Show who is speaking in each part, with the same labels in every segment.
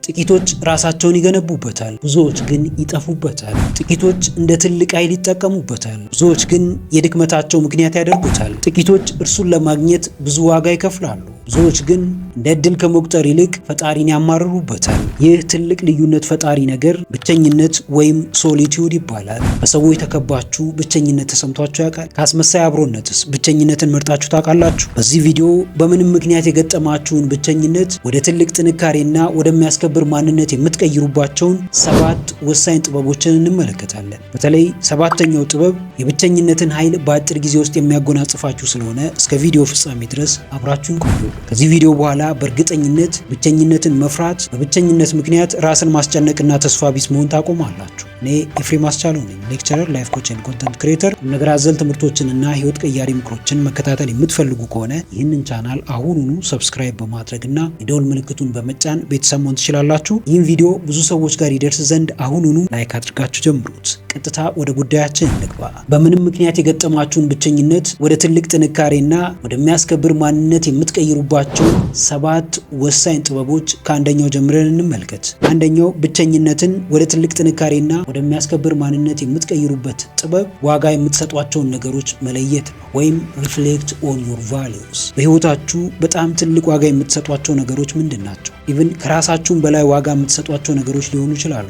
Speaker 1: ጥቂቶች ራሳቸውን ይገነቡበታል፣ ብዙዎች ግን ይጠፉበታል። ጥቂቶች እንደ ትልቅ ኃይል ይጠቀሙበታል፣ ብዙዎች ግን የድክመታቸው ምክንያት ያደርጉታል። ጥቂቶች እርሱን ለማግኘት ብዙ ዋጋ ይከፍላሉ፣ ብዙዎች ግን እንደ ዕድል ከመቁጠር ይልቅ ፈጣሪን ያማርሩበታል። ይህ ትልቅ ልዩነት ፈጣሪ ነገር ብቸኝነት ወይም ሶሊቲዩድ ይባላል። በሰዎች ተከባችሁ ብቸኝነት ተሰምቷችሁ ያውቃል? ከአስመሳይ አብሮነትስ ብቸኝነትን መርጣችሁ ታውቃላችሁ? በዚህ ቪዲዮ በምንም ምክንያት የገጠማችሁን ብቸኝነት ወደ ትልቅ ጥንካሬና ወደሚያስከብር ማንነት የምትቀይሩባቸውን 7 ወሳኝ ጥበቦችን እንመለከታለን። በተለይ 7ኛው ጥበብ የብቸኝነትን ኃይል በአጭር ጊዜ ውስጥ የሚያጎናጽፋችሁ ስለሆነ እስከ ቪዲዮ ፍጻሜ ድረስ አብራችሁን ቆዩ። ከዚህ ቪዲዮ በኋላ በእርግጠኝነት ብቸኝነትን መፍራት፣ በብቸኝነት ምክንያት ራስን ማስጨነቅና ተስፋ ቢስ መሆን ታቆማላችሁ። እኔ ኤፍሬም አስቻለው ነኝ፣ ሌክቸረር፣ ላይፍ ኮች ኤንድ ኮንተንት ክሬተር። ነገር አዘል ትምህርቶችንና ህይወት ቀያሪ ምክሮችን መከታተል የምትፈልጉ ከሆነ ይህንን ቻናል አሁኑኑ ሰብስክራይብ በማድረግና የደወል ምልክቱን በመጫን ቤተሰብ መሆን ትችላላችሁ። ይህን ቪዲዮ ብዙ ሰዎች ጋር ይደርስ ዘንድ አሁኑኑ ላይክ አድርጋችሁ ጀምሩት። ቀጥታ ወደ ጉዳያችን እንግባ። በምንም ምክንያት የገጠማችሁን ብቸኝነት ወደ ትልቅ ጥንካሬና ወደሚያስከብር ማንነት የምትቀይሩባቸው 7 ወሳኝ ጥበቦች ከአንደኛው ጀምረን እንመልከት። አንደኛው ብቸኝነትን ወደ ትልቅ ጥንካሬና ወደሚያስከብር ማንነት የምትቀይሩበት ጥበብ ዋጋ የምትሰጧቸውን ነገሮች መለየት ነው፣ ወይም ሪፍሌክት ኦን ዮር ቫሊዩስ። በህይወታችሁ በጣም ትልቅ ዋጋ የምትሰጧቸው ነገሮች ምንድን ናቸው? ኢቭን ከራሳችሁም በላይ ዋጋ የምትሰጧቸው ነገሮች ሊሆኑ ይችላሉ።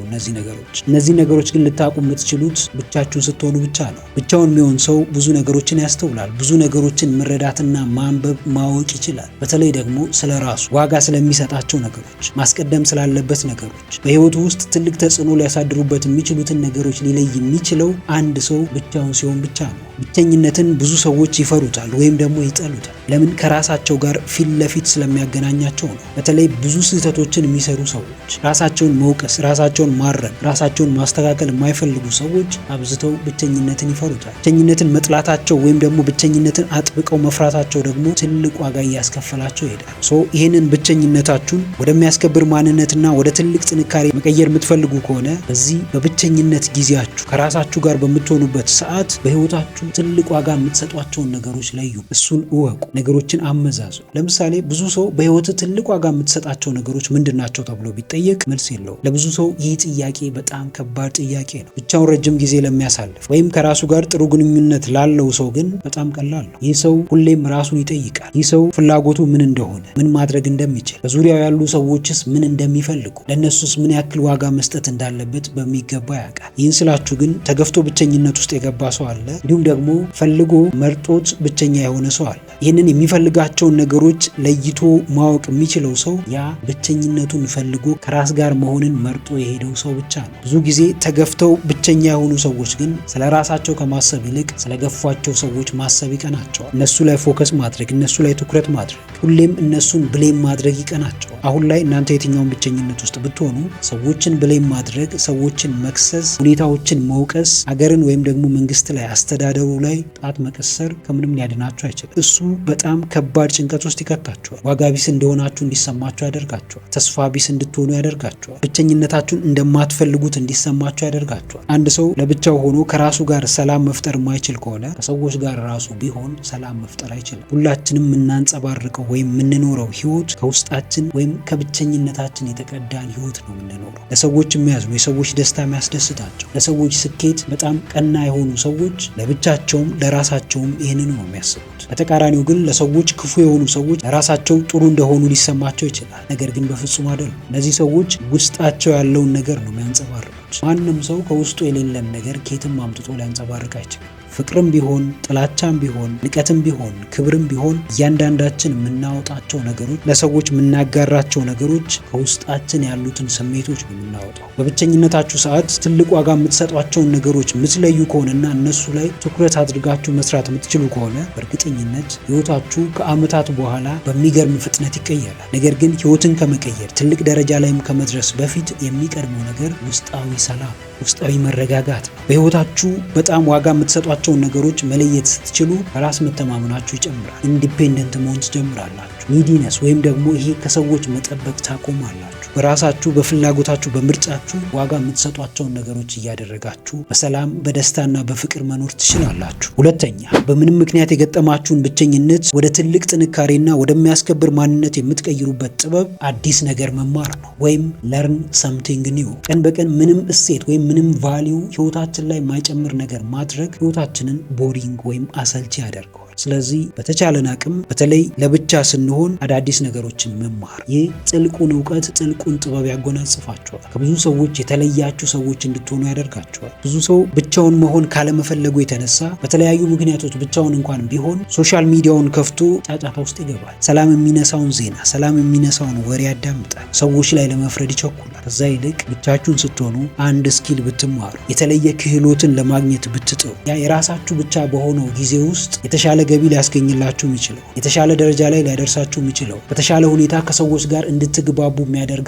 Speaker 1: እነዚህ ነገሮች ግን ልታውቁ የምትችሉት ብቻችሁን ስትሆኑ ብቻ ነው። ብቻውን የሚሆን ሰው ብዙ ነገሮችን ያስተውላል፣ ብዙ ነገሮችን መረዳትና ማንበብ ማወቅ ይችላል። በተለይ ደግሞ ስለ ራሱ ዋጋ ስለሚሰጣቸው ነገሮች፣ ማስቀደም ስላለበት ነገሮች፣ በህይወቱ ውስጥ ትልቅ ተጽዕኖ ሊያሳድሩበት የሚችሉትን ነገሮች ሊለይ የሚችለው አንድ ሰው ብቻውን ሲሆን ብቻ ነው። ብቸኝነትን ብዙ ሰዎች ይፈሩታል ወይም ደግሞ ይጠሉታል። ለምን? ከራሳቸው ጋር ፊት ለፊት ስለሚያገናኛቸው ነው። በተለይ ብዙ ስህተቶችን የሚሰሩ ሰዎች፣ ራሳቸውን መውቀስ፣ ራሳቸውን ማረም፣ ራሳቸውን ማስተካከል የማይፈልጉ ሰዎች አብዝተው ብቸኝነትን ይፈሩታል። ብቸኝነትን መጥላታቸው ወይም ደግሞ ብቸኝነትን አጥብቀው መፍራታቸው ደግሞ ትልቅ ዋጋ እያስከፈላቸው ይሄዳል። ይህንን ብቸኝነታችሁን ወደሚያስከብር ማንነትና ወደ ትልቅ ጥንካሬ መቀየር የምትፈልጉ ከሆነ በዚህ በብቸኝነት ጊዜያችሁ ከራሳችሁ ጋር በምትሆኑበት ሰዓት በህይወታችሁ ትልቅ ዋጋ የምትሰጧቸውን ነገሮች ለዩ፣ እሱን እወቁ፣ ነገሮችን አመዛዙ። ለምሳሌ ብዙ ሰው በህይወት ትልቅ ዋጋ የምትሰጣቸው ነገሮች ምንድናቸው ተብሎ ቢጠየቅ መልስ የለውም። ለብዙ ሰው ይህ ጥያቄ በጣም ከባድ ጥያቄ ነው። ብቻውን ረጅም ጊዜ ለሚያሳልፍ ወይም ከራሱ ጋር ጥሩ ግንኙነት ላለው ሰው ግን በጣም ቀላል ነው። ይህ ሰው ሁሌም ራሱን ይጠይቃል። ይህ ሰው ፍላጎቱ ምን እንደሆነ፣ ምን ማድረግ እንደሚችል፣ በዙሪያው ያሉ ሰዎችስ ምን እንደሚፈልጉ፣ ለእነሱስ ምን ያክል ዋጋ መስጠት እንዳለበት በሚገባ ያውቃል። ይህን ስላችሁ ግን ተገፍቶ ብቸኝነት ውስጥ የገባ ሰው አለ፣ እንዲሁም ደግሞ ፈልጎ መርጦት ብቸኛ የሆነ ሰው አለ። ይህንን የሚፈልጋቸውን ነገሮች ለይቶ ማወቅ የሚችለው ሰው ያ ብቸኝነቱን ፈልጎ ከራስ ጋር መሆንን መርጦ የሄደው ሰው ብቻ ነው። ብዙ ጊዜ ተገፍተው ብቸኛ የሆኑ ሰዎች ግን ስለ ራሳቸው ከማሰብ ይልቅ ስለገፏቸው ሰዎች ማሰብ ይቀናቸዋል። እነሱ ላይ ፎከስ ማድረግ፣ እነሱ ላይ ትኩረት ማድረግ፣ ሁሌም እነሱን ብሌም ማድረግ ይቀናቸዋል። አሁን ላይ እናንተ የትኛውን ብቸኝነት ውስጥ ብትሆኑ ሰዎችን ብሌም ማድረግ፣ ሰዎችን መክሰስ፣ ሁኔታዎችን መውቀስ፣ ሀገርን ወይም ደግሞ መንግስት ላይ አስተዳደሩ ላይ ጣት መቀሰር ከምንም ሊያድናችሁ አይችልም። እሱ በጣም ከባድ ጭንቀት ውስጥ ይከታችኋል። ዋጋ ቢስ እንደሆናችሁ እንዲሰማችሁ ያደርጋችኋል። ተስፋ ቢስ እንድትሆኑ ያደርጋችኋል። ብቸኝነታችሁን እንደማትፈልጉት እንዲሰማችሁ ያደርጋችኋል። አንድ ሰው ለብቻው ሆኖ ከራሱ ጋር ሰላም መፍጠር የማይችል ከሆነ ከሰዎች ጋር ራሱ ቢሆን ሰላም መፍጠር አይችልም። ሁላችንም የምናንጸባርቀው ወይም የምንኖረው ህይወት ከውስጣችን ወይም ከብቸኝነታችን የተቀዳን ህይወት ነው የምንኖረው። ለሰዎች የሚያዝኑ፣ የሰዎች ደስታ የሚያስደስታቸው፣ ለሰዎች ስኬት በጣም ቀና የሆኑ ሰዎች ለብቻቸውም ለራሳቸውም ይህንን ነው የሚያስቡት። በተቃራኒው ግን ለሰዎች ክፉ የሆኑ ሰዎች ለራሳቸው ጥሩ እንደሆኑ ሊሰማቸው ይችላል። ነገር ግን በፍጹም አይደሉም። እነዚህ ሰዎች ውስጣቸው ያለውን ነገር ነው የሚያንጸባርቁት። ማንም ሰው ከውስጡ የሌለን ነገር ከየትም አምጥቶ ሊያንጸባርቅ አይችልም። ፍቅርም ቢሆን ጥላቻም ቢሆን ንቀትም ቢሆን ክብርም ቢሆን እያንዳንዳችን የምናወጣቸው ነገሮች፣ ለሰዎች የምናጋራቸው ነገሮች ከውስጣችን ያሉትን ስሜቶች ነው የምናወጣው። በብቸኝነታችሁ ሰዓት ትልቅ ዋጋ የምትሰጧቸውን ነገሮች የምትለዩ ከሆነና እነሱ ላይ ትኩረት አድርጋችሁ መስራት የምትችሉ ከሆነ በእርግጠኝነት ህይወታችሁ ከዓመታት በኋላ በሚገርም ፍጥነት ይቀየራል። ነገር ግን ህይወትን ከመቀየር ትልቅ ደረጃ ላይም ከመድረስ በፊት የሚቀድመው ነገር ውስጣዊ ሰላም። ውስጣዊ መረጋጋት ነው። በህይወታችሁ በጣም ዋጋ የምትሰጧቸውን ነገሮች መለየት ስትችሉ በራስ መተማመናችሁ ይጨምራል። ኢንዲፔንደንት መሆን ትጀምራላችሁ። ኒዲነስ ወይም ደግሞ ይሄ ከሰዎች መጠበቅ ታቆማላችሁ። በራሳችሁ በፍላጎታችሁ በምርጫችሁ ዋጋ የምትሰጧቸውን ነገሮች እያደረጋችሁ በሰላም በደስታና በፍቅር መኖር ትችላላችሁ። ሁለተኛ፣ በምንም ምክንያት የገጠማችሁን ብቸኝነት ወደ ትልቅ ጥንካሬና ወደሚያስከብር ማንነት የምትቀይሩበት ጥበብ አዲስ ነገር መማር ነው፣ ወይም ለርን ሰምቲንግ ኒው። ቀን በቀን ምንም እሴት ወይም ምንም ቫሊዩ ህይወታችን ላይ የማይጨምር ነገር ማድረግ ህይወታችንን ቦሪንግ ወይም አሰልቺ ያደርገዋል። ስለዚህ በተቻለን አቅም በተለይ ለብቻ ስንሆን አዳዲስ ነገሮችን መማር፣ ይህ ጥልቁን እውቀት ጥልቁን ጥበብ ያጎናጽፋቸዋል። ከብዙ ሰዎች የተለያችሁ ሰዎች እንድትሆኑ ያደርጋቸዋል። ብዙ ሰው ብቻውን መሆን ካለመፈለጉ የተነሳ በተለያዩ ምክንያቶች ብቻውን እንኳን ቢሆን ሶሻል ሚዲያውን ከፍቶ ጫጫታ ውስጥ ይገባል። ሰላም የሚነሳውን ዜና፣ ሰላም የሚነሳውን ወሬ ያዳምጣል። ሰዎች ላይ ለመፍረድ ይቸኩላል። ከዛ ይልቅ ብቻችሁን ስትሆኑ አንድ ስኪል ብትማሩ፣ የተለየ ክህሎትን ለማግኘት ብትጥሩ፣ ያ የራሳችሁ ብቻ በሆነው ጊዜ ውስጥ የተሻለ ገቢ ሊያስገኝላችሁ የሚችለው፣ የተሻለ ደረጃ ላይ ሊያደርሳችሁ የሚችለው፣ በተሻለ ሁኔታ ከሰዎች ጋር እንድትግባቡ የሚያደርጋችሁን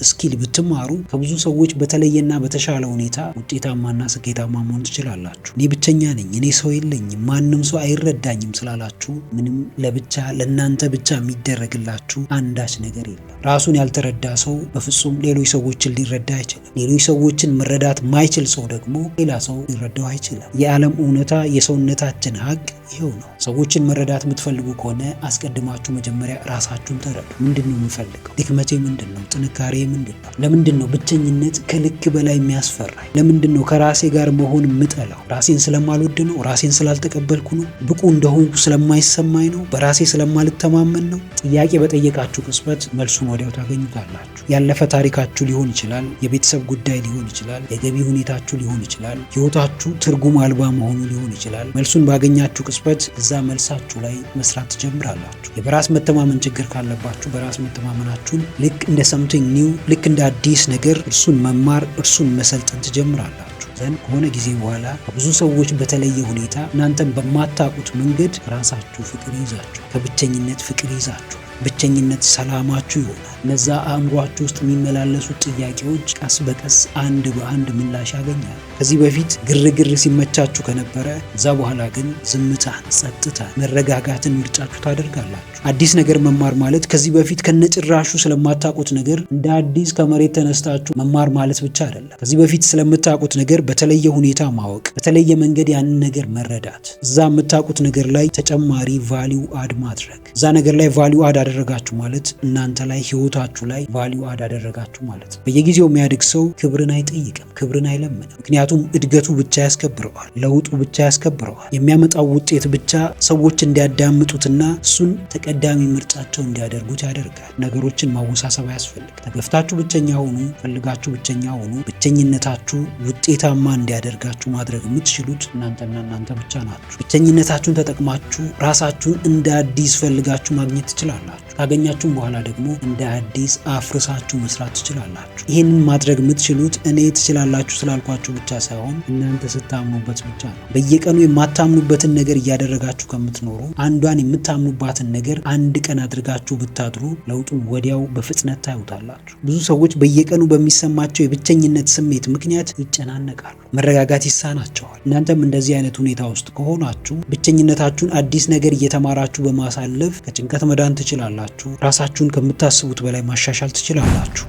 Speaker 1: ስኪል ብትማሩ ከብዙ ሰዎች በተለየና በተሻለ ሁኔታ ውጤታማና ስኬታማ መሆን ትችላላችሁ። እኔ ብቸኛ ነኝ፣ እኔ ሰው የለኝም፣ ማንም ሰው አይረዳኝም ስላላችሁ ምንም ለብቻ ለእናንተ ብቻ የሚደረግላችሁ አንዳች ነገር የለም። ራሱን ያልተረዳ ሰው በፍጹም ሌሎች ሰዎችን ሊረዳ አይችልም። ሌሎች ሰዎችን መረዳት ማይችል ሰው ደግሞ ሌላ ሰው ሊረዳው አይችልም። የዓለም እውነታ፣ የሰውነታችን ሀቅ ይሄው ነው። ሰዎችን መረዳት የምትፈልጉ ከሆነ አስቀድማችሁ መጀመሪያ ራሳችሁን ተረዱ። ምንድን ነው የምፈልገው? ድክመቴ ምንድን ነው? ጥንካሬ ምንድን ነው? ለምንድን ነው ብቸኝነት ከልክ በላይ የሚያስፈራኝ? ለምንድን ነው ከራሴ ጋር መሆን የምጠላው? ራሴን ስለማልወድ ነው? ራሴን ስላልተቀበልኩ ነው? ብቁ እንደሆንኩ ስለማይሰማኝ ነው? በራሴ ስለማልተማመን ነው? ጥያቄ በጠየቃችሁ ቅጽበት መልሱን ወዲያው ታገኙታላችሁ። ያለፈ ታሪካችሁ ሊሆን ይችላል፣ የቤተሰብ ጉዳይ ሊሆን ይችላል፣ የገቢ ሁኔታችሁ ሊሆን ይችላል፣ ህይወታችሁ ትርጉም አልባ መሆኑ ሊሆን ይችላል። መልሱን ባገኛችሁ ቅጽበት እዛ መልሳችሁ ላይ መስራት ትጀምራላችሁ። የበራስ መተማመን ችግር ካለባችሁ በራስ መተማመናችሁን ልክ እንደ ሰምቲንግ ኒው፣ ልክ እንደ አዲስ ነገር እርሱን መማር፣ እርሱን መሰልጠን ትጀምራላችሁ። ዘንድ ከሆነ ጊዜ በኋላ ከብዙ ሰዎች በተለየ ሁኔታ እናንተን በማታውቁት መንገድ ራሳችሁ ፍቅር ይዛችሁ፣ ከብቸኝነት ፍቅር ይዛችሁ፣ ብቸኝነት ሰላማችሁ ይሆናል። እነዛ አእምሯችሁ ውስጥ የሚመላለሱት ጥያቄዎች ቀስ በቀስ አንድ በአንድ ምላሽ ያገኛል። ከዚህ በፊት ግርግር ሲመቻችሁ ከነበረ እዛ በኋላ ግን ዝምታን፣ ጸጥታን፣ መረጋጋትን ምርጫችሁ ታደርጋላችሁ። አዲስ ነገር መማር ማለት ከዚህ በፊት ከነጭራሹ ስለማታውቁት ነገር እንደ አዲስ ከመሬት ተነስታችሁ መማር ማለት ብቻ አይደለም። ከዚህ በፊት ስለምታውቁት ነገር በተለየ ሁኔታ ማወቅ፣ በተለየ መንገድ ያንን ነገር መረዳት፣ እዛ የምታውቁት ነገር ላይ ተጨማሪ ቫሊዩ አድ ማድረግ። እዛ ነገር ላይ ቫሊዩ አድ አደረጋችሁ ማለት እናንተ ላይ ህይወታችሁ ላይ ቫሊዩ አድ አደረጋችሁ ማለት ነው። በየጊዜው የሚያድግ ሰው ክብርን አይጠይቅም፣ ክብርን አይለምንም። ምክንያቱም እድገቱ ብቻ ያስከብረዋል፣ ለውጡ ብቻ ያስከብረዋል። የሚያመጣው ውጤት ብቻ ሰዎች እንዲያዳምጡትና እሱን ተቀዳሚ ምርጫቸው እንዲያደርጉት ያደርጋል። ነገሮችን ማወሳሰብ አያስፈልግ። ተገፍታችሁ ብቸኛ ሆኑ፣ ፈልጋችሁ ብቸኛ ሆኑ። ብቸኝነታችሁ ውጤታማ እንዲያደርጋችሁ ማድረግ የምትችሉት እናንተና እናንተ ብቻ ናችሁ። ብቸኝነታችሁን ተጠቅማችሁ ራሳችሁን እንደ አዲስ ፈልጋችሁ ማግኘት ትችላላችሁ። ካገኛችሁም በኋላ ደግሞ እንደ አዲስ አፍርሳችሁ መስራት ትችላላችሁ። ይህንን ማድረግ የምትችሉት እኔ ትችላላችሁ ስላልኳችሁ ብቻ ሳይሆን እናንተ ስታምኑበት ብቻ ነው። በየቀኑ የማታምኑበትን ነገር እያደረጋችሁ ከምትኖሩ አንዷን የምታምኑባትን ነገር አንድ ቀን አድርጋችሁ ብታድሩ ለውጡን ወዲያው በፍጥነት ታዩታላችሁ። ብዙ ሰዎች በየቀኑ በሚሰማቸው የብቸኝነት ስሜት ምክንያት ይጨናነቃሉ፣ መረጋጋት ይሳናቸዋል። እናንተም እንደዚህ አይነት ሁኔታ ውስጥ ከሆናችሁ ብቸኝነታችሁን አዲስ ነገር እየተማራችሁ በማሳለፍ ከጭንቀት መዳን ትችላላችሁ። ራሳችሁን ከምታስቡት በላይ ማሻሻል ትችላላችሁ።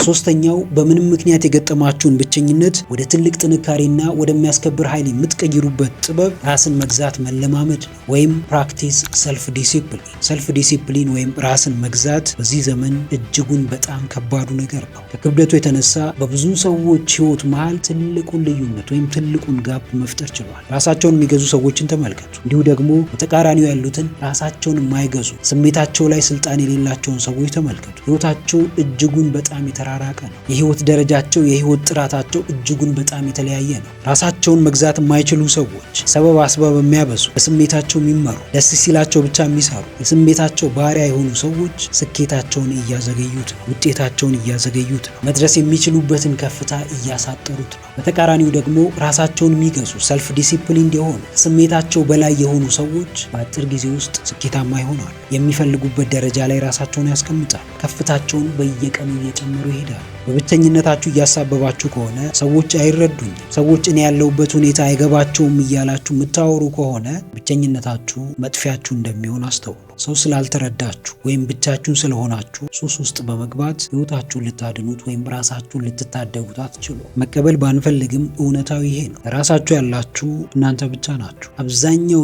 Speaker 1: ሶስተኛው በምንም ምክንያት የገጠማችሁን ብቸኝነት ወደ ትልቅ ጥንካሬና ወደሚያስከብር ኃይል የምትቀይሩበት ጥበብ ራስን መግዛት መለማመድ ነው፣ ወይም ፕራክቲስ ሰልፍ ዲሲፕሊን። ሰልፍ ዲሲፕሊን ወይም ራስን መግዛት በዚህ ዘመን እጅጉን በጣም ከባዱ ነገር ነው። ከክብደቱ የተነሳ በብዙ ሰዎች ህይወት መሃል ትልቁን ልዩነት ወይም ትልቁን ጋፕ መፍጠር ችሏል። ራሳቸውን የሚገዙ ሰዎችን ተመልከቱ። እንዲሁ ደግሞ በተቃራኒው ያሉትን ራሳቸውን የማይገዙ ስሜታቸው ላይ ስልጣን የሌላቸውን ሰዎች ተመልከቱ። ህይወታቸው እጅጉን በጣም የተራራቀ ነው። የህይወት ደረጃቸው፣ የህይወት ጥራታቸው እጅጉን በጣም የተለያየ ነው። ራሳቸውን መግዛት የማይችሉ ሰዎች፣ ሰበብ አስባብ የሚያበዙ፣ በስሜታቸው የሚመሩ፣ ደስ ሲላቸው ብቻ የሚሰሩ፣ የስሜታቸው ባሪያ የሆኑ ሰዎች ስኬታቸውን እያዘገዩት ነው፣ ውጤታቸውን እያዘገዩት ነው፣ መድረስ የሚችሉበትን ከፍታ እያሳጠሩት ነው። በተቃራኒው ደግሞ ራሳቸውን የሚገዙ ሰልፍ ዲሲፕሊን የሆኑ ስሜታቸው በላይ የሆኑ ሰዎች በአጭር ጊዜ ውስጥ ስኬታማ ይሆናሉ። የሚፈልጉበት ደረጃ ላይ ራሳቸውን ያስቀምጣሉ። ከፍታቸውን በየቀኑ እየጨመሩ ይሄዳሉ። በብቸኝነታችሁ እያሳበባችሁ ከሆነ ሰዎች አይረዱኝም፣ ሰዎች እኔ ያለሁበት ሁኔታ አይገባቸውም እያላችሁ የምታወሩ ከሆነ ብቸኝነታችሁ መጥፊያችሁ እንደሚሆን አስተውሉ። ሰው ስላልተረዳችሁ ወይም ብቻችሁን ስለሆናችሁ ሱስ ውስጥ በመግባት ህይወታችሁን ልታድኑት ወይም ራሳችሁን ልትታደጉት አትችሉ። መቀበል ባንፈልግም እውነታዊ ይሄ ነው። ራሳችሁ ያላችሁ እናንተ ብቻ ናችሁ። አብዛኛው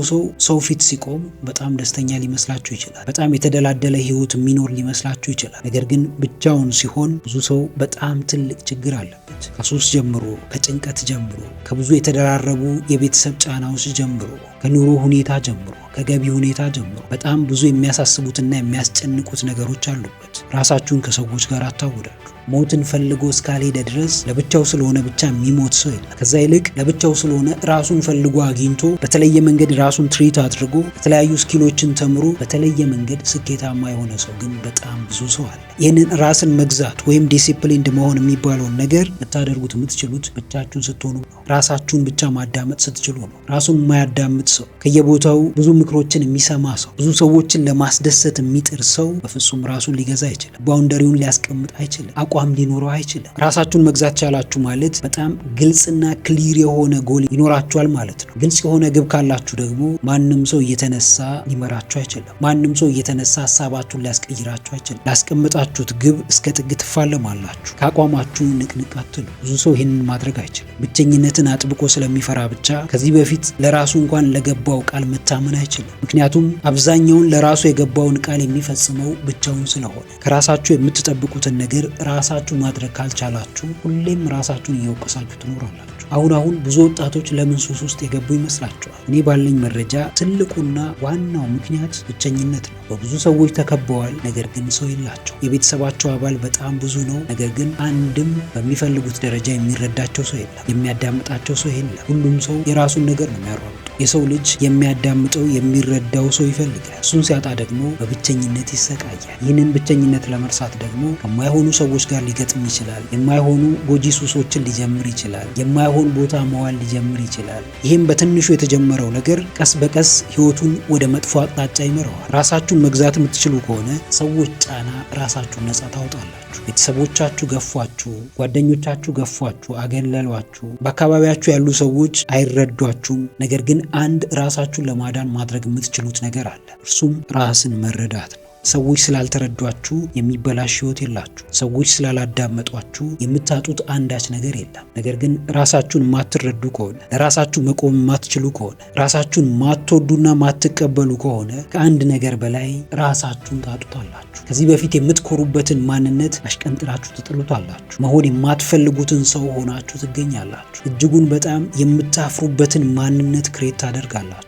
Speaker 1: ሰው ፊት ሲቆም በጣም ደስተኛ ሊመስላችሁ ይችላል። በጣም የተደላደለ ህይወት የሚኖር ሊመስላችሁ ይችላል። ነገር ግን ብቻውን ሲሆን ብዙ ሰው በጣም ትልቅ ችግር አለበት። ከሱስ ጀምሮ፣ ከጭንቀት ጀምሮ፣ ከብዙ የተደራረቡ የቤተሰብ ጫናዎች ጀምሮ፣ ከኑሮ ሁኔታ ጀምሮ፣ ከገቢ ሁኔታ ጀምሮ በጣም ብዙ የሚያሳስቡትና የሚያስጨንቁት ነገሮች አሉበት። ራሳችሁን ከሰዎች ጋር አታወዳዱ። ሞትን ፈልጎ እስካልሄደ ድረስ ለብቻው ስለሆነ ብቻ የሚሞት ሰው የለም። ከዛ ይልቅ ለብቻው ስለሆነ ራሱን ፈልጎ አግኝቶ በተለየ መንገድ ራሱን ትሪት አድርጎ የተለያዩ ስኪሎችን ተምሮ በተለየ መንገድ ስኬታማ የሆነ ሰው ግን በጣም ብዙ ሰው አለ። ይህንን ራስን መግዛት ወይም ዲሲፕሊንድ መሆን የሚባለውን ነገር ልታደርጉት የምትችሉት ብቻችሁን ስትሆኑ ነው። ራሳችሁን ብቻ ማዳመጥ ስትችሉ ነው። ራሱን የማያዳምጥ ሰው፣ ከየቦታው ብዙ ምክሮችን የሚሰማ ሰው፣ ብዙ ሰዎችን ለማስደሰት የሚጥር ሰው በፍጹም ራሱን ሊገዛ አይችልም። ባውንደሪውን ሊያስቀምጥ አይችልም። አቋም ሊኖረው አይችልም። ራሳችሁን መግዛት ቻላችሁ ማለት በጣም ግልጽና ክሊር የሆነ ጎል ይኖራችኋል ማለት ነው። ግልጽ የሆነ ግብ ካላችሁ ደግሞ ማንም ሰው እየተነሳ ሊመራችሁ አይችልም። ማንም ሰው እየተነሳ ሀሳባችሁን ሊያስቀይራችሁ አይችልም። ላስቀምጣችሁት ግብ እስከ ጥግ ትፋለማላችሁ። ከአቋማችሁ ንቅንቅ አትሉ። ብዙ ሰው ይህንን ማድረግ አይችልም። ብቸኝነትን አጥብቆ ስለሚፈራ ብቻ ከዚህ በፊት ለራሱ እንኳን ለገባው ቃል መታመን አይችልም። ምክንያቱም አብዛኛውን ለራሱ የገባውን ቃል የሚፈጽመው ብቻውን ስለሆነ። ከራሳችሁ የምትጠብቁትን ነገር ራሳችሁ ማድረግ ካልቻላችሁ ሁሌም ራሳችሁን እየወቀሳችሁ ትኖራላችሁ። አሁን ብዙ ወጣቶች ለምን ሱስ ውስጥ የገቡ ይመስላችኋል? እኔ ባለኝ መረጃ ትልቁና ዋናው ምክንያት ብቸኝነት ነው። በብዙ ሰዎች ተከበዋል፣ ነገር ግን ሰው የላቸው። የቤተሰባቸው አባል በጣም ብዙ ነው፣ ነገር ግን አንድም በሚፈልጉት ደረጃ የሚረዳቸው ሰው የለም፣ የሚያዳምጣቸው ሰው የለም። ሁሉም ሰው የራሱን ነገር ነው የሚያሯሩጠው። የሰው ልጅ የሚያዳምጠው የሚረዳው ሰው ይፈልጋል። እሱን ሲያጣ ደግሞ በብቸኝነት ይሰቃያል። ይህንን ብቸኝነት ለመርሳት ደግሞ ከማይሆኑ ሰዎች ጋር ሊገጥም ይችላል። የማይሆኑ ጎጂ ሱሶችን ሊጀምር ይችላል። የማይሆን ቦታ መዋል ሊጀምር ይችላል። ይህም በትንሹ የተጀመረው ነገር ቀስ በቀስ ህይወቱን ወደ መጥፎ አቅጣጫ ይመራዋል። ራሳችሁን መግዛት የምትችሉ ከሆነ ሰዎች ጫና ራሳችሁን ነጻ ታውጣላችሁ። ቤተሰቦቻችሁ ገፏችሁ፣ ጓደኞቻችሁ ገፏችሁ፣ አገለሏችሁ፣ በአካባቢያችሁ ያሉ ሰዎች አይረዷችሁም። ነገር ግን አንድ ራሳችሁን ለማዳን ማድረግ የምትችሉት ነገር አለ። እርሱም ራስን መረዳት ነው። ሰዎች ስላልተረዷችሁ የሚበላሽ ህይወት የላችሁ። ሰዎች ስላላዳመጧችሁ የምታጡት አንዳች ነገር የለም። ነገር ግን ራሳችሁን ማትረዱ ከሆነ፣ ለራሳችሁ መቆም ማትችሉ ከሆነ፣ ራሳችሁን ማትወዱና ማትቀበሉ ከሆነ ከአንድ ነገር በላይ ራሳችሁን ታጡታላችሁ። ከዚህ በፊት የምትኮሩበትን ማንነት አሽቀንጥራችሁ ትጥሉታላችሁ። መሆን የማትፈልጉትን ሰው ሆናችሁ ትገኛላችሁ። እጅጉን በጣም የምታፍሩበትን ማንነት ክሬት ታደርጋላችሁ።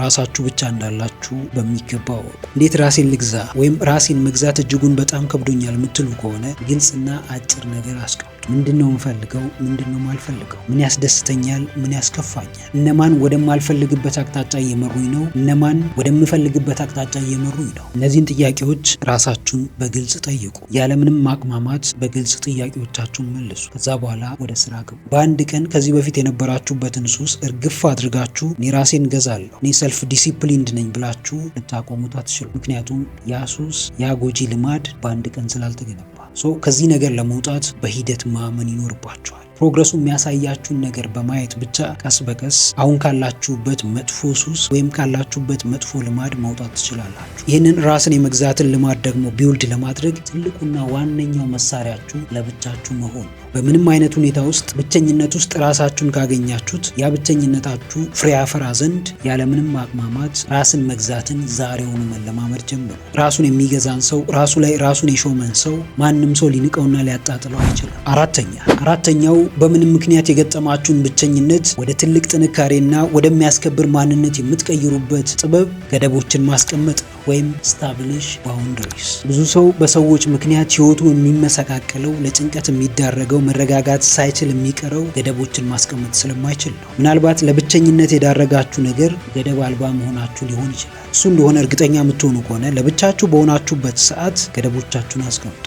Speaker 1: ራሳችሁ ብቻ እንዳላችሁ በሚገባ ወቁ። እንዴት ራሴን ልግዛ ወይም ራሴን መግዛት እጅጉን በጣም ከብዶኛል የምትሉ ከሆነ ግልጽና አጭር ነገር አስቀምጡ። ምንድነው የምፈልገው? ምንድነው የማልፈልገው? ምን ያስደስተኛል? ምን ያስከፋኛል? እነማን ወደማልፈልግበት አቅጣጫ እየመሩኝ ነው? እነማን ወደምፈልግበት አቅጣጫ እየመሩኝ ነው? እነዚህን ጥያቄዎች ራሳችሁን በግልጽ ጠይቁ። ያለምንም ማቅማማት በግልጽ ጥያቄዎቻችሁን መልሱ። ከዛ በኋላ ወደ ስራ ግቡ። በአንድ ቀን ከዚህ በፊት የነበራችሁበትን ሱስ እርግፍ አድርጋችሁ እኔ ራሴን ገዛለሁ፣ እኔ ሰልፍ ዲሲፕሊንድ ነኝ ብላችሁ ልታቆሙት አትችሉ። ምክንያቱም ያ ሱስ፣ ያ ጎጂ ልማድ በአንድ ቀን ስላልተገነባ። ከዚህ ነገር ለመውጣት በሂደት ማመን ይኖርባችኋል። ፕሮግረሱ የሚያሳያችሁን ነገር በማየት ብቻ ቀስ በቀስ አሁን ካላችሁበት መጥፎ ሱስ ወይም ካላችሁበት መጥፎ ልማድ መውጣት ትችላላችሁ። ይህንን ራስን የመግዛትን ልማድ ደግሞ ቢውልድ ለማድረግ ትልቁና ዋነኛው መሳሪያችሁ ለብቻችሁ መሆን ነው። በምንም አይነት ሁኔታ ውስጥ ብቸኝነት ውስጥ ራሳችሁን ካገኛችሁት ያ ብቸኝነታችሁ ፍሬ ያፈራ ዘንድ ያለምንም ማቅማማት ራስን መግዛትን ዛሬውኑ መለማመድ ጀምሩ። ራሱን የሚገዛን ሰው፣ ራሱ ላይ ራሱን የሾመን ሰው ማንም ሰው ሊንቀውና ሊያጣጥለው አይችልም። አራተኛው በምንም ምክንያት የገጠማችሁን ብቸኝነት ወደ ትልቅ ጥንካሬና ወደሚያስከብር ማንነት የምትቀይሩበት ጥበብ ገደቦችን ማስቀመጥ ነው፣ ወይም ስታብሊሽ ባውንደሪስ። ብዙ ሰው በሰዎች ምክንያት ህይወቱ የሚመሰቃቀለው፣ ለጭንቀት የሚዳረገው፣ መረጋጋት ሳይችል የሚቀረው ገደቦችን ማስቀመጥ ስለማይችል ነው። ምናልባት ለብቸኝነት የዳረጋችሁ ነገር ገደብ አልባ መሆናችሁ ሊሆን ይችላል። እሱ እንደሆነ እርግጠኛ የምትሆኑ ከሆነ ለብቻችሁ በሆናችሁበት ሰዓት ገደቦቻችሁን አስቀምጡ።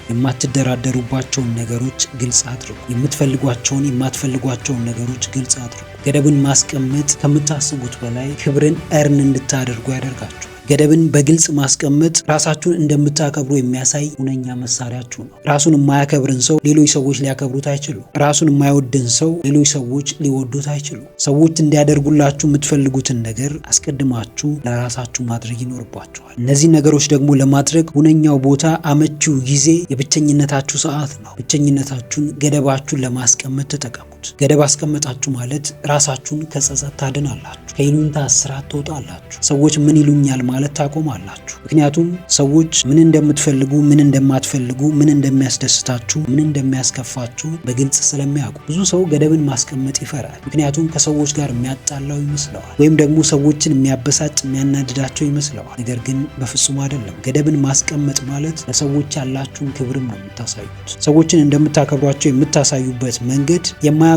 Speaker 1: የማትደራደሩባቸውን ነገሮች ግልጽ አድርጉ። የምትፈልጓቸውን የማትፈልጓቸውን ነገሮች ግልጽ አድርጉ። ገደብን ማስቀመጥ ከምታስቡት በላይ ክብርን እርን እንድታደርጉ ያደርጋችኋል። ገደብን በግልጽ ማስቀመጥ ራሳችሁን እንደምታከብሩ የሚያሳይ ሁነኛ መሳሪያችሁ ነው። ራሱን የማያከብርን ሰው ሌሎች ሰዎች ሊያከብሩት አይችሉም። ራሱን የማይወድን ሰው ሌሎች ሰዎች ሊወዱት አይችሉም። ሰዎች እንዲያደርጉላችሁ የምትፈልጉትን ነገር አስቀድማችሁ ለራሳችሁ ማድረግ ይኖርባችኋል። እነዚህ ነገሮች ደግሞ ለማድረግ ሁነኛው ቦታ አመቺው ጊዜ የብቸኝነታችሁ ሰዓት ነው። ብቸኝነታችሁን ገደባችሁን ለማስቀመጥ ተጠቀሙት። ገደብ አስቀመጣችሁ ማለት ራሳችሁን ከጸጸት ታድናላችሁ። ከይሉኝታ እስራት ትወጣላችሁ። ሰዎች ምን ይሉኛል ማለት ታቆማላችሁ። ምክንያቱም ሰዎች ምን እንደምትፈልጉ፣ ምን እንደማትፈልጉ፣ ምን እንደሚያስደስታችሁ፣ ምን እንደሚያስከፋችሁ በግልጽ ስለሚያውቁ። ብዙ ሰው ገደብን ማስቀመጥ ይፈራል። ምክንያቱም ከሰዎች ጋር የሚያጣላው ይመስለዋል፣ ወይም ደግሞ ሰዎችን የሚያበሳጭ የሚያናድዳቸው ይመስለዋል። ነገር ግን በፍጹም አይደለም። ገደብን ማስቀመጥ ማለት ለሰዎች ያላችሁን ክብርም ነው የምታሳዩት። ሰዎችን እንደምታከብሯቸው የምታሳዩበት መንገድ የማያውቁትን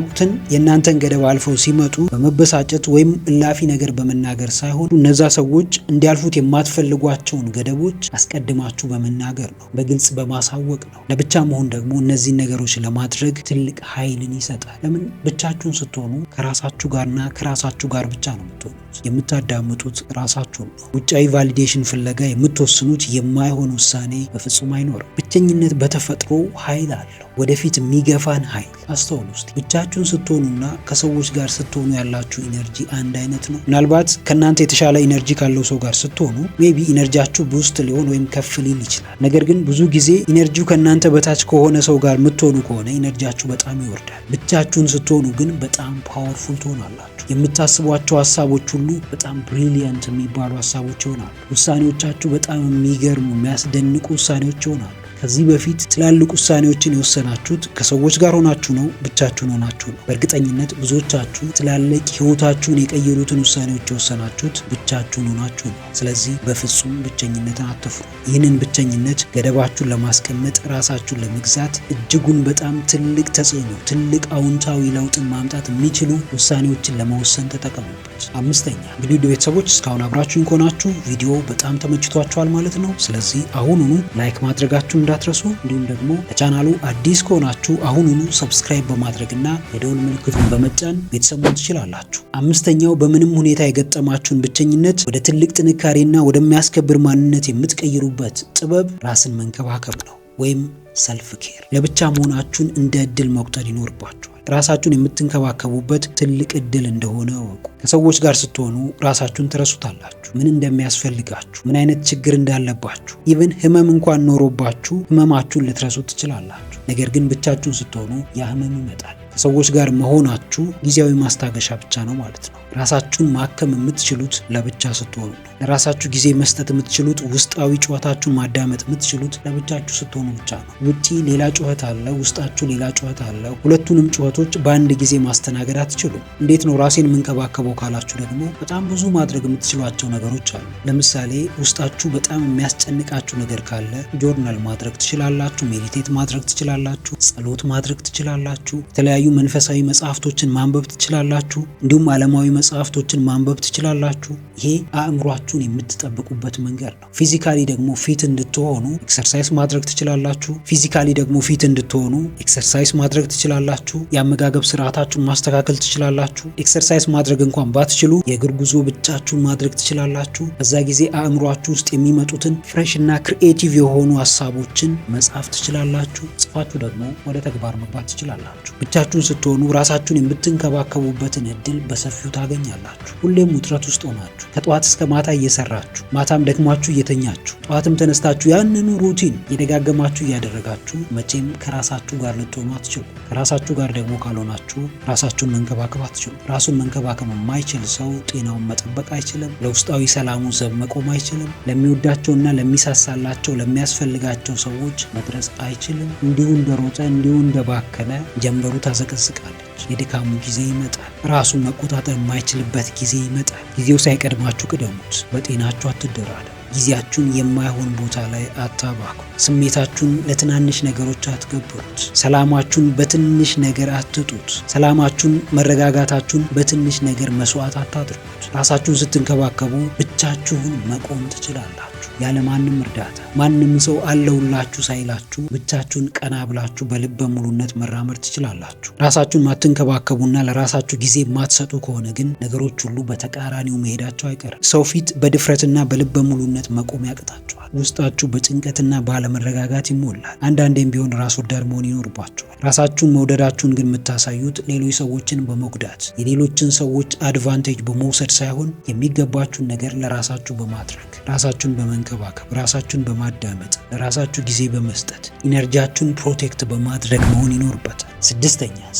Speaker 1: የእናንተን ገደብ አልፈው ሲመጡ በመበሳጨት ወይም እላፊ ነገር በመናገር ሳይሆን እነዛ ሰዎች እንዲያልፉት የማትፈልጓቸውን ገደቦች አስቀድማችሁ በመናገር ነው፣ በግልጽ በማሳወቅ ነው። ለብቻ መሆን ደግሞ እነዚህን ነገሮች ለማድረግ ትልቅ ኃይልን ይሰጣል። ለምን? ብቻችሁን ስትሆኑ ከራሳችሁ ጋርና ከራሳችሁ ጋር ብቻ ነው የምትሆኑት። የምታዳምጡት ራሳችሁን ነው። ውጫዊ ቫሊዴሽን ፍለጋ የምትወስኑት የማይሆን ውሳኔ በፍጹም አይኖርም። ብቸኝነት በተፈጥሮ ኃይል አለው፣ ወደፊት የሚገፋን ኃይል። አስተውሉ ውስጥ ብቻችሁን ስትሆኑና ከሰዎች ጋር ስትሆኑ ያላችሁ ኢነርጂ አንድ አይነት ነው? ምናልባት ከእናንተ የተሻለ ኢነርጂ ካለው ሰው ጋር ስትሆኑ ሜቢ ኢነርጂያችሁ ቡስት ሊሆን ወይም ከፍ ሊል ይችላል። ነገር ግን ብዙ ጊዜ ኢነርጂው ከእናንተ በታች ከሆነ ሰው ጋር የምትሆኑ ከሆነ ኢነርጂያችሁ በጣም ይወርዳል። ብቻችሁን ስትሆኑ ግን በጣም ፓወርፉል ትሆናላችሁ። የምታስቧቸው ሀሳቦች ሁሉ በጣም ብሪሊያንት የሚባሉ ሀሳቦች ይሆናሉ። ውሳኔዎቻችሁ በጣም የሚገርሙ የሚያስደንቁ ውሳኔዎች ይሆናሉ። ከዚህ በፊት ትላልቅ ውሳኔዎችን የወሰናችሁት ከሰዎች ጋር ሆናችሁ ነው? ብቻችሁን ሆናችሁ ነው? በእርግጠኝነት ብዙዎቻችሁ ትላልቅ ህይወታችሁን የቀየሩትን ውሳኔዎች የወሰናችሁት ብቻችሁን ሆናችሁ ነው። ስለዚህ በፍጹም ብቸኝነትን አትፍሩ። ይህንን ብቸኝነት ገደባችሁን ለማስቀመጥ ራሳችሁን ለመግዛት እጅጉን በጣም ትልቅ ተጽዕኖ፣ ትልቅ አዎንታዊ ለውጥን ማምጣት የሚችሉ ውሳኔዎችን ለመወሰን ተጠቀሙበት። አምስተኛ እንግዲህ ውድ ቤተሰቦች እስካሁን አብራችሁን ከሆናችሁ ቪዲዮ በጣም ተመችቷችኋል ማለት ነው። ስለዚህ አሁኑኑ ላይክ ማድረጋችሁን እንዳትረሱ። እንዲሁም ደግሞ ለቻናሉ አዲስ ከሆናችሁ አሁኑኑ ሰብስክራይብ በማድረግና የደወል ምልክቱን በመጫን ቤተሰብ መሆን ትችላላችሁ። አምስተኛው በምንም ሁኔታ የገጠማችሁን ብቸኝነት ወደ ትልቅ ጥንካሬና ወደሚያስከብር ማንነት የምትቀይሩበት ጥበብ ራስን መንከባከብ ነው፣ ወይም ሰልፍ ኬር። ለብቻ መሆናችሁን እንደ እድል መቁጠር ይኖርባችኋል። ራሳችሁን የምትንከባከቡበት ትልቅ እድል እንደሆነ እወቁ። ከሰዎች ጋር ስትሆኑ ራሳችሁን ትረሱታላችሁ። ምን እንደሚያስፈልጋችሁ፣ ምን አይነት ችግር እንዳለባችሁ፣ ኢቭን ህመም እንኳን ኖሮባችሁ ህመማችሁን ልትረሱ ትችላላችሁ። ነገር ግን ብቻችሁን ስትሆኑ ያ ህመም ይመጣል። ከሰዎች ጋር መሆናችሁ ጊዜያዊ ማስታገሻ ብቻ ነው ማለት ነው። ራሳችሁን ማከም የምትችሉት ለብቻ ስትሆኑ ነው። ለራሳችሁ ጊዜ መስጠት የምትችሉት፣ ውስጣዊ ጩኸታችሁን ማዳመጥ የምትችሉት ለብቻችሁ ስትሆኑ ብቻ ነው። ውጪ ሌላ ጩኸት አለ፣ ውስጣችሁ ሌላ ጩኸት አለ። ሁለቱንም ጩኸቶች በአንድ ጊዜ ማስተናገድ አትችሉም። እንዴት ነው ራሴን የምንከባከበው ካላችሁ ደግሞ በጣም ብዙ ማድረግ የምትችሏቸው ነገሮች አሉ። ለምሳሌ ውስጣችሁ በጣም የሚያስጨንቃችሁ ነገር ካለ ጆርናል ማድረግ ትችላላችሁ፣ ሜዲቴት ማድረግ ትችላላችሁ፣ ጸሎት ማድረግ ትችላላችሁ፣ የተለያዩ መንፈሳዊ መጽሐፍቶችን ማንበብ ትችላላችሁ፣ እንዲሁም ዓለማዊ መጽሐፍቶችን ማንበብ ትችላላችሁ። ይሄ አእምሯችሁን የምትጠብቁበት መንገድ ነው። ፊዚካሊ ደግሞ ፊት እንድትሆኑ ኤክሰርሳይዝ ማድረግ ትችላላችሁ። ፊዚካሊ ደግሞ ፊት እንድትሆኑ ኤክሰርሳይዝ ማድረግ ትችላላችሁ። የአመጋገብ ስርዓታችሁን ማስተካከል ትችላላችሁ። ኤክሰርሳይዝ ማድረግ እንኳን ባትችሉ የእግር ጉዞ ብቻችሁን ማድረግ ትችላላችሁ። በዛ ጊዜ አእምሯችሁ ውስጥ የሚመጡትን ፍሬሽ እና ክሪኤቲቭ የሆኑ ሀሳቦችን መጻፍ ትችላላችሁ። ጽፋችሁ ደግሞ ወደ ተግባር መግባት ትችላላችሁ። ብቻችሁን ስትሆኑ ራሳችሁን የምትንከባከቡበትን እድል በሰፊው ታገኛላችሁ። ሁሌም ውጥረት ውስጥ ሆናችሁ ከጠዋት እስከ ማታ እየሰራችሁ ማታም ደክሟችሁ እየተኛችሁ ጠዋትም ተነስታችሁ ያንኑ ሩቲን እየደጋገማችሁ እያደረጋችሁ መቼም ከራሳችሁ ጋር ልትሆኑ አትችሉ። ከራሳችሁ ጋር ደግሞ ካልሆናችሁ ራሳችሁን መንከባከብ አትችሉ። ራሱን መንከባከብ የማይችል ሰው ጤናውን መጠበቅ አይችልም። ለውስጣዊ ሰላሙ ዘብ መቆም አይችልም። ለሚወዳቸውና ለሚሳሳላቸው ለሚያስፈልጋቸው ሰዎች መድረስ አይችልም። እንዲሁ እንደሮጠ እንዲሁ እንደባከነ ጀንበሩ ታዘቀዝቃለች። የድካሙ ጊዜ ይመጣል። ራሱን መቆጣጠር የማይችልበት ጊዜ ይመጣል። ጊዜው ሳይቀድማችሁ ቅደሙት። በጤናችሁ አትደራደሩ። ጊዜያችሁን የማይሆን ቦታ ላይ አታባኩ። ስሜታችሁን ለትናንሽ ነገሮች አትገብሩት። ሰላማችሁን በትንሽ ነገር አትጡት። ሰላማችሁን፣ መረጋጋታችሁን በትንሽ ነገር መስዋዕት አታድርጉት። ራሳችሁን ስትንከባከቡ ብቻችሁን መቆም ትችላላችሁ። ያለማንም እርዳታ ማንም ሰው አለውላችሁ ሳይላችሁ ብቻችሁን ቀና ብላችሁ በልበ ሙሉነት መራመድ ትችላላችሁ። ራሳችሁን ማትንከባከቡና ለራሳችሁ ጊዜ የማትሰጡ ከሆነ ግን ነገሮች ሁሉ በተቃራኒው መሄዳቸው አይቀርም። ሰው ፊት በድፍረትና በልበ ሙሉነት መቆም ያቅታችኋል። ውስጣችሁ በጭንቀትና ባለመረጋጋት ይሞላል። አንዳንዴም ቢሆን ራስ ወዳድ መሆን ይኖርባችኋል። ራሳችሁን መውደዳችሁን ግን የምታሳዩት ሌሎች ሰዎችን በመጉዳት የሌሎችን ሰዎች አድቫንቴጅ በመውሰድ ሳይሆን የሚገባችሁን ነገር ለራሳችሁ በማድረግ ራሳችሁን በመንከባከብ ራሳችሁን በማዳመጥ ለራሳችሁ ጊዜ በመስጠት ኢነርጂያችሁን ፕሮቴክት በማድረግ መሆን ይኖርበታል።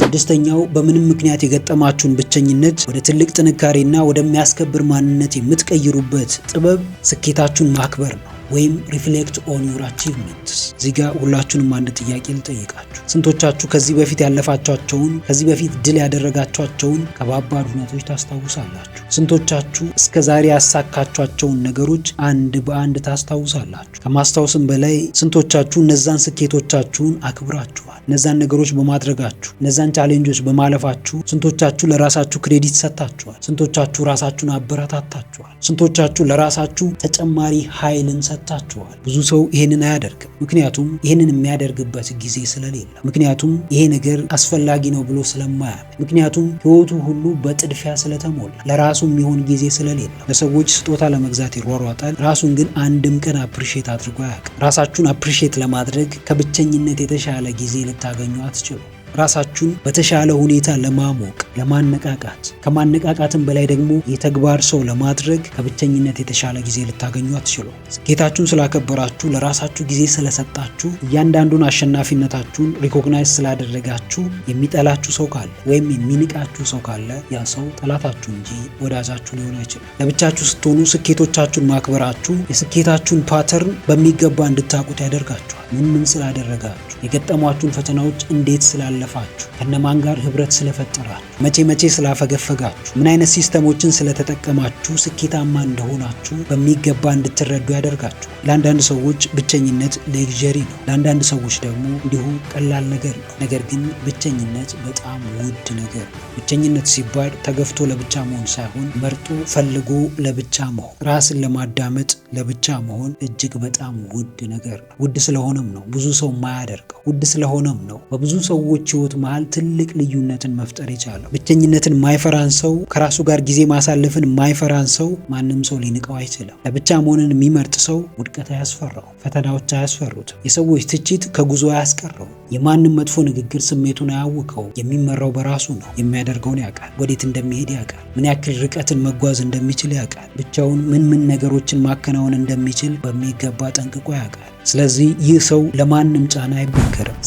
Speaker 1: ስድስተኛው በምንም ምክንያት የገጠማችሁን ብቸኝነት ወደ ትልቅ ጥንካሬና ወደሚያስከብር ማንነት የምትቀይሩበት ጥበብ ስኬታችሁን ማክበር ነው ወይም ሪፍሌክት ኦን ዩር አቺቭመንትስ። እዚህ ጋር ሁላችሁንም አንድ ጥያቄ ልጠይቃችሁ። ስንቶቻችሁ ከዚህ በፊት ያለፋቻቸውን ከዚህ በፊት ድል ያደረጋቻቸውን ከባባድ ሁኔታዎች ታስታውሳላችሁ? ስንቶቻችሁ እስከዛሬ ያሳካቻቸውን ነገሮች አንድ በአንድ ታስታውሳላችሁ? ከማስታወስም በላይ ስንቶቻችሁ እነዛን ስኬቶቻችሁን አክብራችኋል? እነዛን ነገሮች በማድረጋችሁ እነዛን ቻሌንጆች በማለፋችሁ ስንቶቻችሁ ለራሳችሁ ክሬዲት ሰጥታችኋል? ስንቶቻችሁ ራሳችሁን አበረታታችኋል? ስንቶቻችሁ ለራሳችሁ ተጨማሪ ኃይልን ሰጥታችኋል? ብዙ ሰው ይሄንን አያደርግም። ምክንያቱም ይሄንን የሚያደርግበት ጊዜ ስለሌለ፣ ምክንያቱም ይሄ ነገር አስፈላጊ ነው ብሎ ስለማያምን፣ ምክንያቱም ህይወቱ ሁሉ በጥድፊያ ስለተሞላ፣ ለራሱ የሚሆን ጊዜ ስለሌለ ለሰዎች ስጦታ ለመግዛት ይሯሯጣል። ራሱን ግን አንድም ቀን አፕሪሼት አድርጎ አያውቅም። ራሳችሁን አፕሪሼት ለማድረግ ከብቸኝነት የተሻለ ጊዜ ልታገኙ አትችሉ። ራሳችሁን በተሻለ ሁኔታ ለማሞቅ ለማነቃቃት፣ ከማነቃቃትም በላይ ደግሞ የተግባር ሰው ለማድረግ ከብቸኝነት የተሻለ ጊዜ ልታገኙ አትችሉ። ስኬታችሁን ስላከበራችሁ፣ ለራሳችሁ ጊዜ ስለሰጣችሁ፣ እያንዳንዱን አሸናፊነታችሁን ሪኮግናይዝ ስላደረጋችሁ የሚጠላችሁ ሰው ካለ ወይም የሚንቃችሁ ሰው ካለ ያ ሰው ጠላታችሁ እንጂ ወዳጃችሁ ሊሆን አይችልም። ለብቻችሁ ስትሆኑ ስኬቶቻችሁን ማክበራችሁ የስኬታችሁን ፓተርን በሚገባ እንድታውቁት ያደርጋችኋል። ምን ስላደረጋችሁ፣ የገጠሟችሁን ፈተናዎች እንዴት ስላለፋችሁ፣ ከነማን ጋር ህብረት ስለፈጠራችሁ፣ መቼ ስላፈገፈጋችሁ፣ ምን አይነት ሲስተሞችን ስለተጠቀማችሁ ስኬታማ እንደሆናችሁ በሚገባ እንድትረዱ ያደርጋችሁ። ለአንዳንድ ሰዎች ብቸኝነት ሌግዠሪ ነው፣ ለአንዳንድ ሰዎች ደግሞ እንዲሁ ቀላል ነገር ነው። ነገር ግን ብቸኝነት በጣም ውድ ነገር ነው። ብቸኝነት ሲባል ተገፍቶ ለብቻ መሆን ሳይሆን መርጦ ፈልጎ ለብቻ መሆን፣ ራስን ለማዳመጥ ለብቻ መሆን እጅግ በጣም ውድ ነገር ነው። ውድ ስለሆነም ነው ብዙ ሰው የማያደርገው። ውድ ስለሆነም ነው በብዙ ሰዎች ህይወት መሃል ትልቅ ልዩነትን መፍጠር የቻለው። ብቸኝነትን የማይፈራን ሰው፣ ከራሱ ጋር ጊዜ ማሳለፍን የማይፈራን ሰው ማንም ሰው ሊንቀው አይችልም። ለብቻ መሆንን የሚመርጥ ሰው ውድቀት አያስፈራው፣ ፈተናዎች አያስፈሩትም፣ የሰዎች ትችት ከጉዞ አያስቀረው፣ የማንም መጥፎ ንግግር ስሜቱን አያውከው። የሚመራው በራሱ ነው። የሚያደርገውን ያውቃል፣ ወዴት እንደሚሄድ ያውቃል፣ ምን ያክል ርቀትን መጓዝ እንደሚችል ያውቃል፣ ብቻውን ምን ነገሮችን ማከናወን እንደሚችል በሚገባ ጠንቅቆ ያውቃል። ስለዚህ ይህ ሰው ለማንም ጫና አይበገርም።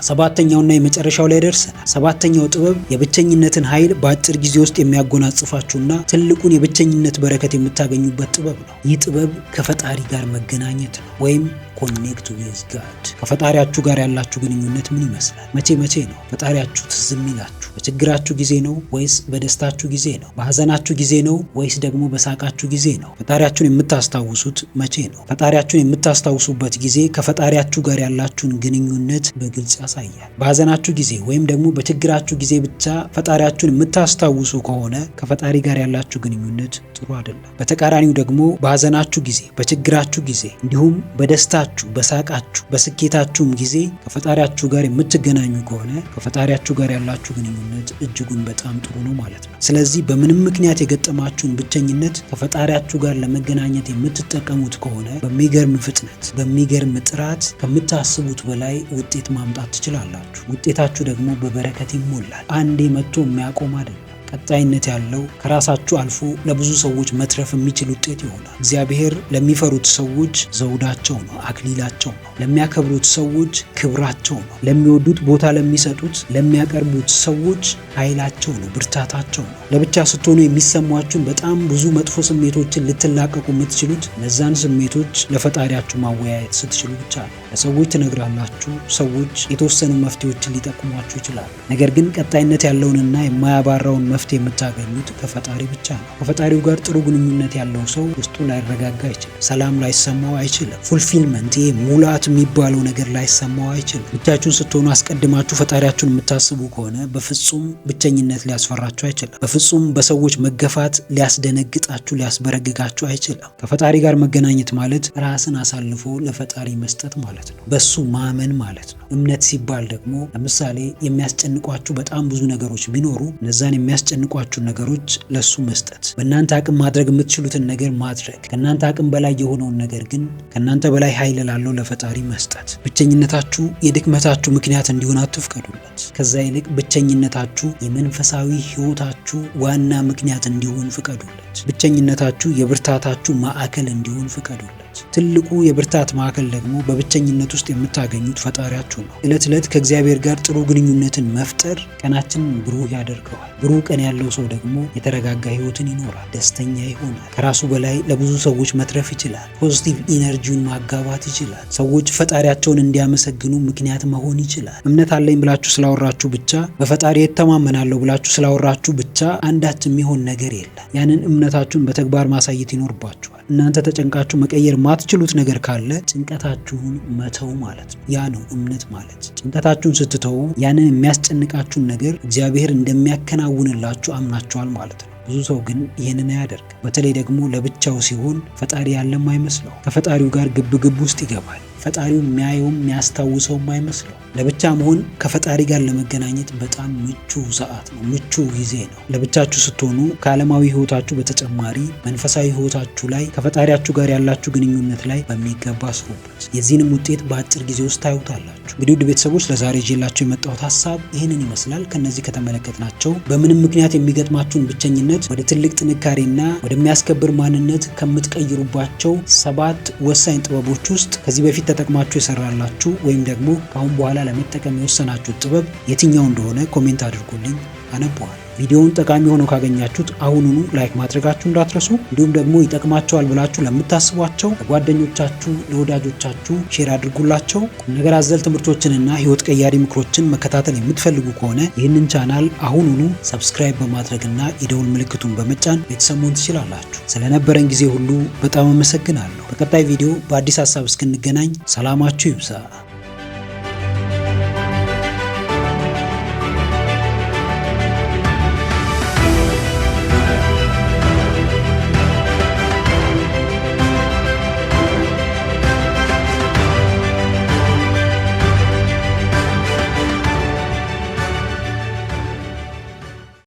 Speaker 1: ሰባተኛውና የመጨረሻው ላይ ደርሰናል። ሰባተኛው ጥበብ የብቸኝነትን ኃይል በአጭር ጊዜ ውስጥ የሚያጎናጽፋችሁና ትልቁን የብቸኝነት በረከት የምታገኙበት ጥበብ ነው። ይህ ጥበብ ከፈጣሪ ጋር መገናኘት ነው ወይም ኮኔክት ዊዝ ጋድ። ከፈጣሪያችሁ ጋር ያላችሁ ግንኙነት ምን ይመስላል? መቼ ነው ፈጣሪያችሁ ትዝ የሚላችሁ? በችግራችሁ ጊዜ ነው ወይስ በደስታችሁ ጊዜ ነው? በሐዘናችሁ ጊዜ ነው ወይስ ደግሞ በሳቃችሁ ጊዜ ነው? ፈጣሪያችሁን የምታስታውሱት መቼ ነው? ፈጣሪያችሁን የምታስታውሱበት ጊዜ ከፈጣሪያችሁ ጋር ያላችሁን ግንኙነት በግልጽ ያሳያል። በሐዘናችሁ ጊዜ ወይም ደግሞ በችግራችሁ ጊዜ ብቻ ፈጣሪያችሁን የምታስታውሱ ከሆነ ከፈጣሪ ጋር ያላችሁ ግንኙነት ጥሩ አይደለም። በተቃራኒው ደግሞ በሐዘናችሁ ጊዜ፣ በችግራችሁ ጊዜ እንዲሁም በደስታ በሳቃችሁ በስኬታችሁም ጊዜ ከፈጣሪያችሁ ጋር የምትገናኙ ከሆነ ከፈጣሪያችሁ ጋር ያላችሁ ግንኙነት እጅጉን በጣም ጥሩ ነው ማለት ነው። ስለዚህ በምንም ምክንያት የገጠማችሁን ብቸኝነት ከፈጣሪያችሁ ጋር ለመገናኘት የምትጠቀሙት ከሆነ በሚገርም ፍጥነት በሚገርም ጥራት ከምታስቡት በላይ ውጤት ማምጣት ትችላላችሁ። ውጤታችሁ ደግሞ በበረከት ይሞላል። አንዴ መጥቶ የሚያቆም አይደለም። ቀጣይነት ያለው ከራሳችሁ አልፎ ለብዙ ሰዎች መትረፍ የሚችል ውጤት ይሆናል። እግዚአብሔር ለሚፈሩት ሰዎች ዘውዳቸው ነው፣ አክሊላቸው ነው። ለሚያከብሩት ሰዎች ክብራቸው ነው። ለሚወዱት ቦታ ለሚሰጡት ለሚያቀርቡት ሰዎች ኃይላቸው ነው፣ ብርታታቸው ነው። ለብቻ ስትሆኑ የሚሰሟችሁን በጣም ብዙ መጥፎ ስሜቶችን ልትላቀቁ የምትችሉት እነዛን ስሜቶች ለፈጣሪያችሁ ማወያየት ስትችሉ ብቻ ነው። ለሰዎች ትነግራላችሁ፣ ሰዎች የተወሰኑ መፍትሄዎችን ሊጠቁሟችሁ ይችላሉ። ነገር ግን ቀጣይነት ያለውንና የማያባራውን መፍትሄ የምታገኙት ከፈጣሪ ብቻ ነው። ከፈጣሪው ጋር ጥሩ ግንኙነት ያለው ሰው ውስጡ ላይረጋጋ አይችልም፣ ሰላም ላይሰማው አይችልም፣ ፉልፊልመንት ሙላት የሚባለው ነገር ላይሰማው አይችልም። ብቻችሁን ስትሆኑ አስቀድማችሁ ፈጣሪያችሁን የምታስቡ ከሆነ በፍጹም ብቸኝነት ሊያስፈራችሁ አይችልም። በፍጹም በሰዎች መገፋት ሊያስደነግጣችሁ ሊያስበረግጋችሁ አይችልም። ከፈጣሪ ጋር መገናኘት ማለት ራስን አሳልፎ ለፈጣሪ መስጠት ማለት ነው። በሱ ማመን ማለት ነው። እምነት ሲባል ደግሞ ለምሳሌ የሚያስጨንቋችሁ በጣም ብዙ ነገሮች ቢኖሩ እነዛን የሚያስጨንቋችሁን ነገሮች ለሱ መስጠት፣ በእናንተ አቅም ማድረግ የምትችሉትን ነገር ማድረግ፣ ከእናንተ አቅም በላይ የሆነውን ነገር ግን ከእናንተ በላይ ኃይል ላለው ለፈጣሪ መስጠት። ብቸኝነታችሁ የድክመታችሁ ምክንያት እንዲሆን አትፍቀዱለት። ከዛ ይልቅ ብቸኝነታችሁ የመንፈሳዊ ሕይወታችሁ ዋና ምክንያት እንዲሆን ፍቀዱለት። ብቸኝነታችሁ የብርታታችሁ ማዕከል እንዲሆን ፍቀዱለት። ትልቁ የብርታት ማዕከል ደግሞ በብቸኝነት ውስጥ የምታገኙት ፈጣሪያችሁ ነው። ዕለት ዕለት ከእግዚአብሔር ጋር ጥሩ ግንኙነትን መፍጠር ቀናችንን ብሩህ ያደርገዋል። ብሩህ ቀን ያለው ሰው ደግሞ የተረጋጋ ህይወትን ይኖራል፣ ደስተኛ ይሆናል። ከራሱ በላይ ለብዙ ሰዎች መትረፍ ይችላል። ፖዚቲቭ ኢነርጂውን ማጋባት ይችላል። ሰዎች ፈጣሪያቸውን እንዲያመሰግኑ ምክንያት መሆን ይችላል። እምነት አለኝ ብላችሁ ስላወራችሁ ብቻ፣ በፈጣሪ የተማመናለሁ ብላችሁ ስላወራችሁ ብቻ አንዳች የሚሆን ነገር የለም። ያንን እምነታችሁን በተግባር ማሳየት ይኖርባችኋል። እናንተ ተጨንቃችሁ መቀየር ማትችሉት ነገር ካለ ጭንቀታችሁን መተው ማለት ነው። ያ ነው እምነት ማለት። ጭንቀታችሁን ስትተው ያንን የሚያስጨንቃችሁን ነገር እግዚአብሔር እንደሚያከናውንላችሁ አምናችኋል ማለት ነው። ብዙ ሰው ግን ይህንን አያደርግ። በተለይ ደግሞ ለብቻው ሲሆን ፈጣሪ ያለም አይመስለው። ከፈጣሪው ጋር ግብግብ ውስጥ ይገባል። ፈጣሪው የሚያየውም የሚያስታውሰውም አይመስለው። ለብቻ መሆን ከፈጣሪ ጋር ለመገናኘት በጣም ምቹ ሰዓት ነው፣ ምቹ ጊዜ ነው። ለብቻችሁ ስትሆኑ ከዓለማዊ ህይወታችሁ በተጨማሪ መንፈሳዊ ህይወታችሁ ላይ ከፈጣሪያችሁ ጋር ያላችሁ ግንኙነት ላይ በሚገባ ስሩበት። የዚህንም ውጤት በአጭር ጊዜ ውስጥ ታዩታላችሁ። እንግዲህ ውድ ቤተሰቦች ለዛሬ ይዤላችሁ የመጣሁት ሀሳብ ይህንን ይመስላል። ከነዚህ ከተመለከትናቸው በምንም ምክንያት የሚገጥማችሁን ብቸኝነት ወደ ትልቅ ጥንካሬና ወደሚያስከብር ማንነት ከምትቀይሩባቸው 7 ወሳኝ ጥበቦች ውስጥ ከዚህ በፊት ተጠቅማችሁ የሰራላችሁ ወይም ደግሞ ከአሁን በኋላ ለመጠቀም የወሰናችሁት ጥበብ የትኛው እንደሆነ ኮሜንት አድርጉልኝ፣ አነበዋለሁ። ቪዲዮውን ጠቃሚ ሆኖ ካገኛችሁት አሁኑኑ ላይክ ማድረጋችሁ እንዳትረሱ። እንዲሁም ደግሞ ይጠቅማቸዋል ብላችሁ ለምታስቧቸው ለጓደኞቻችሁ፣ ለወዳጆቻችሁ ሼር አድርጉላቸው። ነገር አዘል ትምህርቶችንና ህይወት ቀያሪ ምክሮችን መከታተል የምትፈልጉ ከሆነ ይህንን ቻናል አሁኑኑ ሰብስክራይብ በማድረግና የደውል ምልክቱን በመጫን ቤተሰቡን ትችላላችሁ። ስለነበረን ጊዜ ሁሉ በጣም አመሰግናለሁ። በቀጣይ ቪዲዮ በአዲስ ሀሳብ እስክንገናኝ ሰላማችሁ ይብዛ።